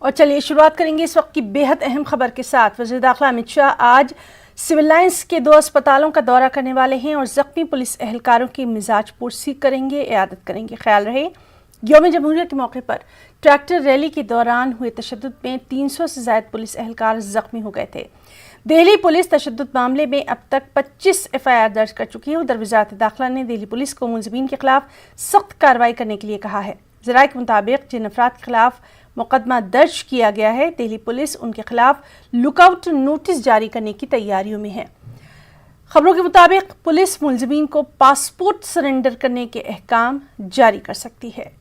और चलिए शुरुआत करेंगे इस वक्त की बेहद अहम खबर के साथ। वज़ीर दाखिला अमित शाह आज सिविल लाइंस के 2 अस्पतालों का दौरा करने वाले हैं और जख्मी पुलिस एहलकारों की मिजाज पुरसी करेंगे, इयादत करेंगे। ख्याल रहे यौम जमहूरियत के मौके पर ट्रैक्टर रैली के दौरान हुए तशद्दुद में 300 से ज़ायद पुलिस एहलकार जख्मी हो गए थे। दिल्ली पुलिस तशद्दुद मामले में अब तक 25 FIR दर्ज कर चुकी है। उधर वज़ारत दाखिला ने दिल्ली पुलिस को मुलज़िमीन के खिलाफ सख्त कार्रवाई करने के लिए कहा है। ज़राए के मुताबिक जिन अफराद के खिलाफ मुकदमा दर्ज किया गया है, दिल्ली पुलिस उनके खिलाफ लुकआउट नोटिस जारी करने की तैयारियों में है। खबरों के मुताबिक पुलिस मुलज़िमीन को पासपोर्ट सरेंडर करने के अहकाम जारी कर सकती है।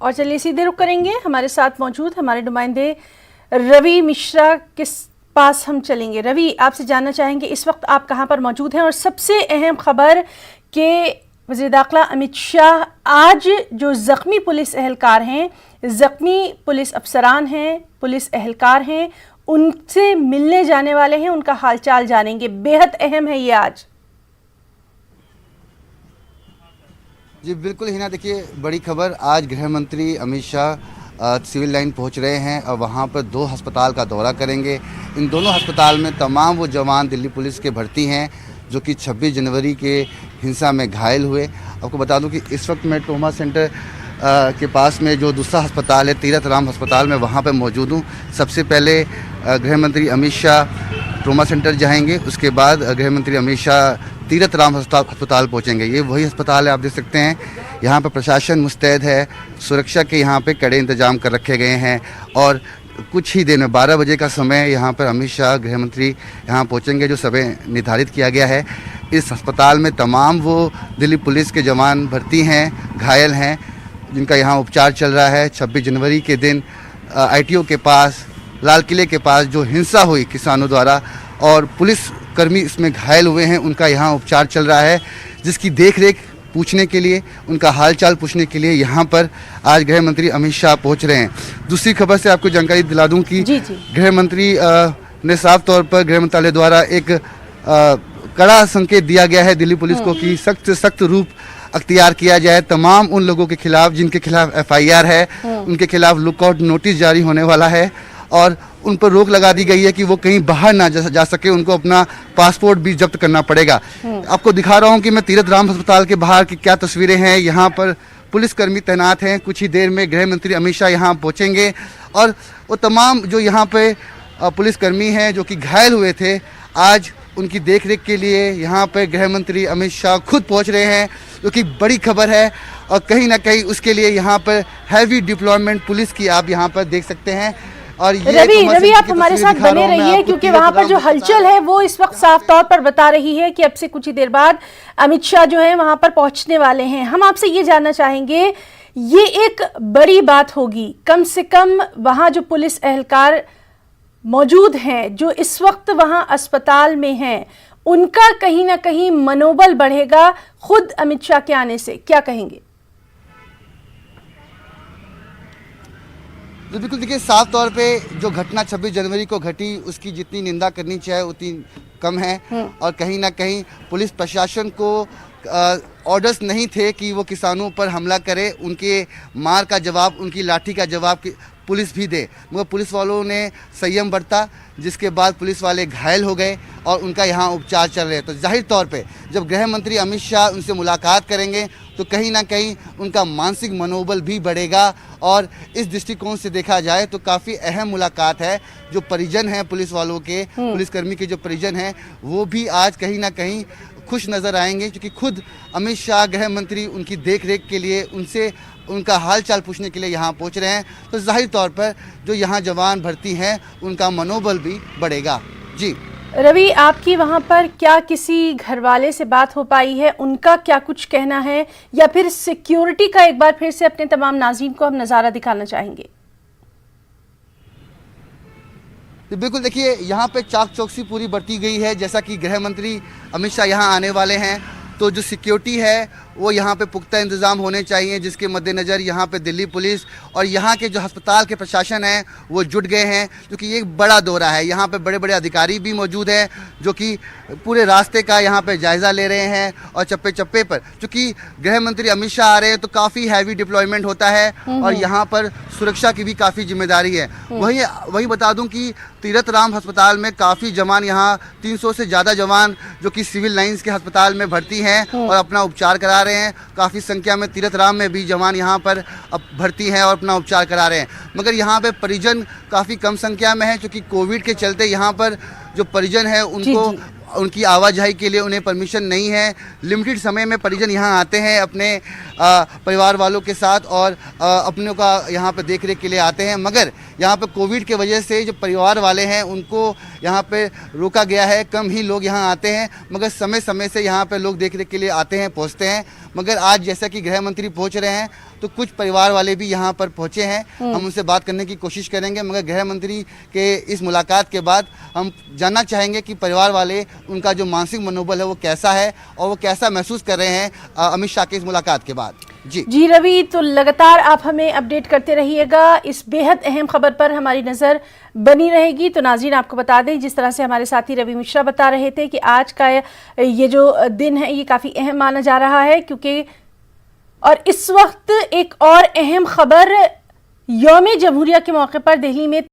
और चलिए सीधे रुख करेंगे, हमारे साथ मौजूद हमारे नुमाइंदे रवि मिश्रा के पास हम चलेंगे। रवि, आपसे जानना चाहेंगे इस वक्त आप कहां पर मौजूद हैं और सबसे अहम खबर कि वज़ीर दाखिला अमित शाह आज जो ज़ख्मी पुलिस एहलकार हैं, ज़ख्मी पुलिस अफसरान हैं, पुलिस एहलकार हैं, उनसे मिलने जाने वाले हैं, उनका हालचाल जानेंगे। बेहद अहम है ये आज। जी बिल्कुल हिना, देखिए बड़ी खबर, आज गृह मंत्री अमित शाह सिविल लाइन पहुंच रहे हैं और वहां पर 2 अस्पताल का दौरा करेंगे। इन दोनों अस्पताल में तमाम वो जवान दिल्ली पुलिस के भर्ती हैं जो कि 26 जनवरी के हिंसा में घायल हुए। आपको बता दूं कि इस वक्त मैं ट्रॉमा सेंटर के पास में जो दूसरा अस्पताल है, तीरथ राम अस्पताल में, वहाँ पर मौजूद हूँ। सबसे पहले गृह मंत्री अमित शाह ट्रॉमा सेंटर जाएंगे, उसके बाद गृह मंत्री अमित शाह तीरथ राम अस्पताल पहुंचेंगे। ये वही अस्पताल है, आप देख सकते हैं यहाँ पर प्रशासन मुस्तैद है, सुरक्षा के यहाँ पे कड़े इंतजाम कर रखे गए हैं और कुछ ही देर में 12 बजे का समय यहाँ पर अमित शाह गृह मंत्री यहाँ पहुँचेंगे, जो समय निर्धारित किया गया है। इस अस्पताल में तमाम वो दिल्ली पुलिस के जवान भर्ती हैं, घायल हैं, जिनका यहाँ उपचार चल रहा है। 26 जनवरी के दिन ITO के पास, लाल किले के पास जो हिंसा हुई किसानों द्वारा और पुलिस कर्मी इसमें घायल हुए हैं, उनका यहाँ उपचार चल रहा है, जिसकी देखरेख पूछने के लिए, उनका हालचाल पूछने के लिए यहाँ पर आज गृह मंत्री अमित शाह पहुँच रहे हैं। दूसरी खबर से आपको जानकारी दिला दूं कि गृह मंत्री ने साफ तौर पर गृह मंत्रालय द्वारा एक कड़ा संकेत दिया गया है दिल्ली पुलिस को कि सख्त से सख्त रूप अख्तियार किया जाए। तमाम उन लोगों के खिलाफ जिनके खिलाफ FIR है, उनके खिलाफ लुकआउट नोटिस जारी होने वाला है और उन पर रोक लगा दी गई है कि वो कहीं बाहर ना जा सके, उनको अपना पासपोर्ट भी जब्त करना पड़ेगा। आपको दिखा रहा हूँ कि मैं तीरथ राम अस्पताल के बाहर की क्या तस्वीरें हैं। यहाँ पर पुलिसकर्मी तैनात हैं। कुछ ही देर में गृह मंत्री अमित शाह यहाँ पहुँचेंगे और वो तमाम जो यहाँ पे पुलिसकर्मी हैं जो कि घायल हुए थे, आज उनकी देखरेख के लिए यहाँ पर गृह मंत्री अमित शाह खुद पहुँच रहे हैं, जो कि बड़ी खबर है। और कहीं ना कहीं उसके लिए यहाँ पर हैवी डिप्लॉयमेंट पुलिस की आप यहाँ पर देख सकते हैं। और रवि आप हमारे साथ बने रहिए, क्योंकि वहां पर जो हलचल है वो इस वक्त साफ तौर पर बता रही है कि अब से कुछ ही देर बाद अमित शाह जो है वहां पर पहुंचने वाले हैं। हम आपसे ये जानना चाहेंगे, ये एक बड़ी बात होगी, कम से कम वहां जो पुलिस एहलकार मौजूद हैं, जो इस वक्त वहां अस्पताल में हैं, उनका कहीं ना कहीं मनोबल बढ़ेगा खुद अमित शाह के आने से, क्या कहेंगे? तो बिल्कुल देखिए, साफ तौर पे जो घटना 26 जनवरी को घटी उसकी जितनी निंदा करनी चाहिए उतनी कम है और कहीं ना कहीं पुलिस प्रशासन को ऑर्डर्स नहीं थे कि वो किसानों पर हमला करे, उनके मार का जवाब, उनकी लाठी का जवाब पुलिस भी दे, मगर पुलिस वालों ने संयम बरता, जिसके बाद पुलिस वाले घायल हो गए और उनका यहाँ उपचार चल रहे हैं। तो जाहिर तौर पे जब गृह मंत्री अमित शाह उनसे मुलाकात करेंगे तो कहीं ना कहीं उनका मानसिक मनोबल भी बढ़ेगा और इस दृष्टिकोण से देखा जाए तो काफ़ी अहम मुलाकात है। जो परिजन हैं पुलिस वालों के, पुलिसकर्मी के जो परिजन हैं, वो भी आज कहीं ना कहीं खुश नज़र आएंगे, क्योंकि खुद अमित शाह गृह मंत्री उनकी देखरेख के लिए, उनसे उनका हालचाल पूछने के लिए यहाँ पहुँच रहे हैं। तो जाहिर तौर पर जो यहाँ जवान भर्ती हैं उनका मनोबल भी बढ़ेगा। जी रवि, आपकी वहाँ पर क्या किसी घरवाले से बात हो पाई है, उनका क्या कुछ कहना है, या फिर सिक्योरिटी का एक बार फिर से अपने तमाम नाज़रीन को हम नज़ारा दिखाना चाहेंगे? बिल्कुल देखिए, यहाँ पे चाक चौकसी पूरी बरती गई है। जैसा कि गृह मंत्री अमित शाह यहाँ आने वाले हैं तो जो सिक्योरिटी है वो यहाँ पे पुख्ता इंतज़ाम होने चाहिए, जिसके मद्देनज़र यहाँ पे दिल्ली पुलिस और यहाँ के जो अस्पताल के प्रशासन हैं वो जुट गए हैं, क्योंकि ये एक बड़ा दौरा है। यहाँ पे बड़े बड़े अधिकारी भी मौजूद हैं जो कि पूरे रास्ते का यहाँ पे जायज़ा ले रहे हैं और चप्पे चप्पे पर, चूँकि गृह मंत्री अमित शाह आ रहे हैं तो काफ़ी हैवी डिप्लॉयमेंट होता है और यहाँ पर सुरक्षा की भी काफ़ी जिम्मेदारी है। वही बता दूं कि तीरथ राम अस्पताल में काफ़ी जवान, यहाँ 300 से ज़्यादा जवान जो कि सिविल लाइंस के अस्पताल में भर्ती हैं और अपना उपचार करा रहे हैं। काफ़ी संख्या में तीरथ राम में भी जवान यहाँ पर अब भर्ती हैं और अपना उपचार करा रहे हैं, मगर यहाँ पे परिजन काफ़ी कम संख्या में है, क्योंकि कोविड के चलते यहाँ पर जो परिजन है उनको उनकी आवाजाही के लिए उन्हें परमिशन नहीं है। लिमिटेड समय में परिजन यहाँ आते हैं अपने परिवार वालों के साथ और अपनों का यहाँ पे देख रेख के लिए आते हैं, मगर यहाँ पे कोविड के वजह से जो परिवार वाले हैं उनको यहाँ पे रोका गया है। कम ही लोग यहाँ आते हैं, मगर समय समय से यहाँ पे लोग देख रेख के लिए आते हैं, पहुँचते हैं। मगर आज जैसा कि गृह मंत्री पहुँच रहे हैं तो कुछ परिवार वाले भी यहाँ पर पहुँचे हैं, हम उनसे बात करने की कोशिश करेंगे। मगर गृह मंत्री के इस मुलाकात के बाद हम जानना चाहेंगे कि परिवार वाले, उनका जो मानसिक मनोबल है वो कैसा है और वो कैसा महसूस कर रहे हैं अमित शाह की इस मुलाकात के बाद। जी रवि, तो लगातार आप हमें अपडेट करते रहिएगा, इस बेहद अहम खबर पर हमारी नज़र बनी रहेगी। तो नाज़रीन, आपको बता दें, जिस तरह से हमारे साथी रवि मिश्रा बता रहे थे कि आज का ये जो दिन है ये काफ़ी अहम माना जा रहा है, क्योंकि और इस वक्त एक और अहम खबर, यौम जमहूरिया के मौके पर दिल्ली में